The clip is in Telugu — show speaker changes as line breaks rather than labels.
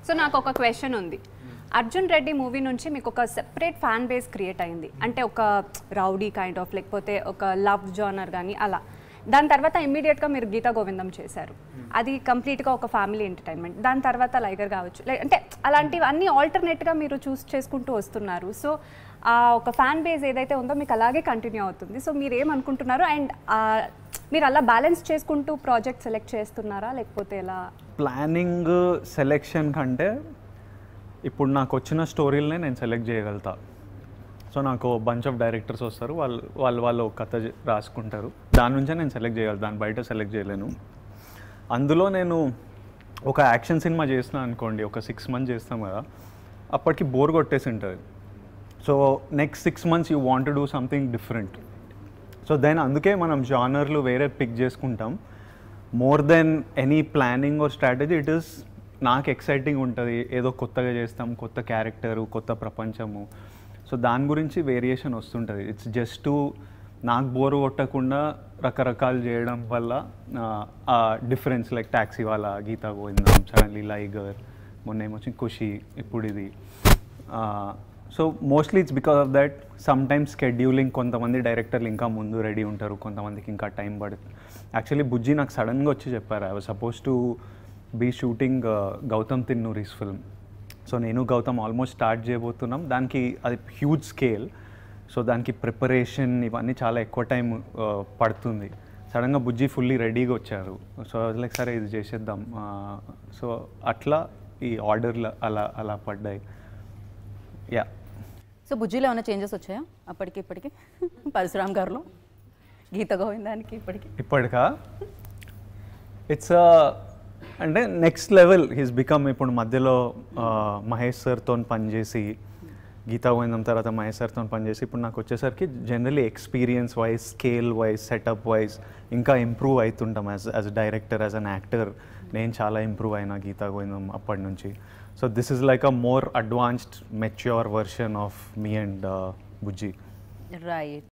సో నాకు ఒక క్వశ్చన్ ఉంది. అర్జున్ రెడ్డి మూవీ నుంచి మీకు ఒక సెపరేట్ ఫ్యాన్ బేస్ క్రియేట్ అయింది, అంటే ఒక రౌడీ కైండ్ ఆఫ్, లేకపోతే ఒక లవ్ జానర్ కానీ అలా. దాని తర్వాత ఇమ్మీడియట్గా మీరు గీతా గోవిందం చేశారు, అది కంప్లీట్గా ఒక ఫ్యామిలీ ఎంటర్టైన్మెంట్. దాని తర్వాత లైగర్ కావచ్చు, అంటే అలాంటివి అన్నీ ఆల్టర్నేట్గా మీరు చూస్ చేసుకుంటూ వస్తున్నారు. సో ఆ ఒక ఫ్యాన్ బేస్ ఏదైతే ఉందో మీకు అలాగే కంటిన్యూ అవుతుంది. సో మీరు ఏమనుకుంటున్నారు, అండ్ మీరు అలా బ్యాలెన్స్ చేసుకుంటూ ప్రాజెక్ట్ సెలెక్ట్ చేస్తున్నారా, లేకపోతే ఎలా?
ప్లానింగ్ సెలెక్షన్ కంటే ఇప్పుడు నాకు వచ్చిన స్టోరీలనే నేను సెలెక్ట్ చేయగలుగుతా. సో నాకు బంచ్ ఆఫ్ డైరెక్టర్స్ వస్తారు, వాళ్ళు కథ రాసుకుంటారు, దాని నుంచే నేను సెలెక్ట్ చేయగలను, దాని బయట సెలెక్ట్ చేయలేను. అందులో నేను ఒక యాక్షన్ సినిమా చేసిన అనుకోండి, ఒక 6 months చేస్తాం కదా, అప్పటికి బోర్ కొట్టేసి ఉంటుంది. So next 6 months you want to do something different. So then అందుకే మనం జానర్లు వేరే పిక్ చేసుకుంటాం. More than any planning or strategy, it is నాకు ఎక్సైటింగ్ ఉంటుంది, ఏదో కొత్తగా చేస్తాం, కొత్త క్యారెక్టరు, కొత్త ప్రపంచము. సో దాని గురించి వేరియేషన్ వస్తుంటుంది. ఇట్స్ జస్ట్ టు నాకు బోర్ కొట్టకుండా రకరకాలు చేయడం వల్ల ఆ డిఫరెన్స్, లైక్ టాక్సీ వాళ్ళ, గీతా గోవిందం, సడన్లీ లైగర్, మొన్న ఏమొచ్చింది ఖుషి, ఇప్పుడు ఇది. So mostly it's because of that. Some times scheduling, కొంతమంది డైరెక్టర్లు ఇంకా ముందు రెడీ ఉంటారు, కొంతమందికి ఇంకా టైం పడుతుంది. యాక్చువల్లీ బుజ్జి నాకు సడన్గా వచ్చి చెప్పారు, I was suppose to be shooting Gautam Tinnanuri's film. So నేను గౌతమ్ ఆల్మోస్ట్ స్టార్ట్ చేయబోతున్నాం, దానికి అది హ్యూజ్ స్కేల్. సో దానికి ప్రిపరేషన్ ఇవన్నీ చాలా ఎక్కువ టైం పడుతుంది. సడన్గా బుజ్జి ఫుల్లీ రెడీగా వచ్చారు. సో లైక్ సరే ఇది చేసేద్దాం. సో అట్లా ఈ ఆర్డర్లు అలా పడ్డాయి. యా.
సో బుజ్జిలో ఏమైనా చేంజెస్ వచ్చాయా అప్పటికి ఇప్పటికి? పరశురామ్ గారిలో, గీతా గోవిందానికి
ఇప్పటికా ఇట్స్ అంటే నెక్స్ట్ లెవెల్ హీస్ బికమ్. ఇప్పుడు మధ్యలో మహేష్ సార్తో పనిచేసి, గీతా గోవిందం తర్వాత మహేష్ సార్తో పనిచేసి, ఇప్పుడు నాకు వచ్చేసరికి generally experience wise, scale wise, setup wise ఇంకా ఇంప్రూవ్ అవుతుంటాం. As director, as an actor నేను చాలా ఇంప్రూవ్ అయినా గీతా గోవిందం అప్పటి నుంచి. So this is like a more advanced, mature version of me and Bujji.
Right.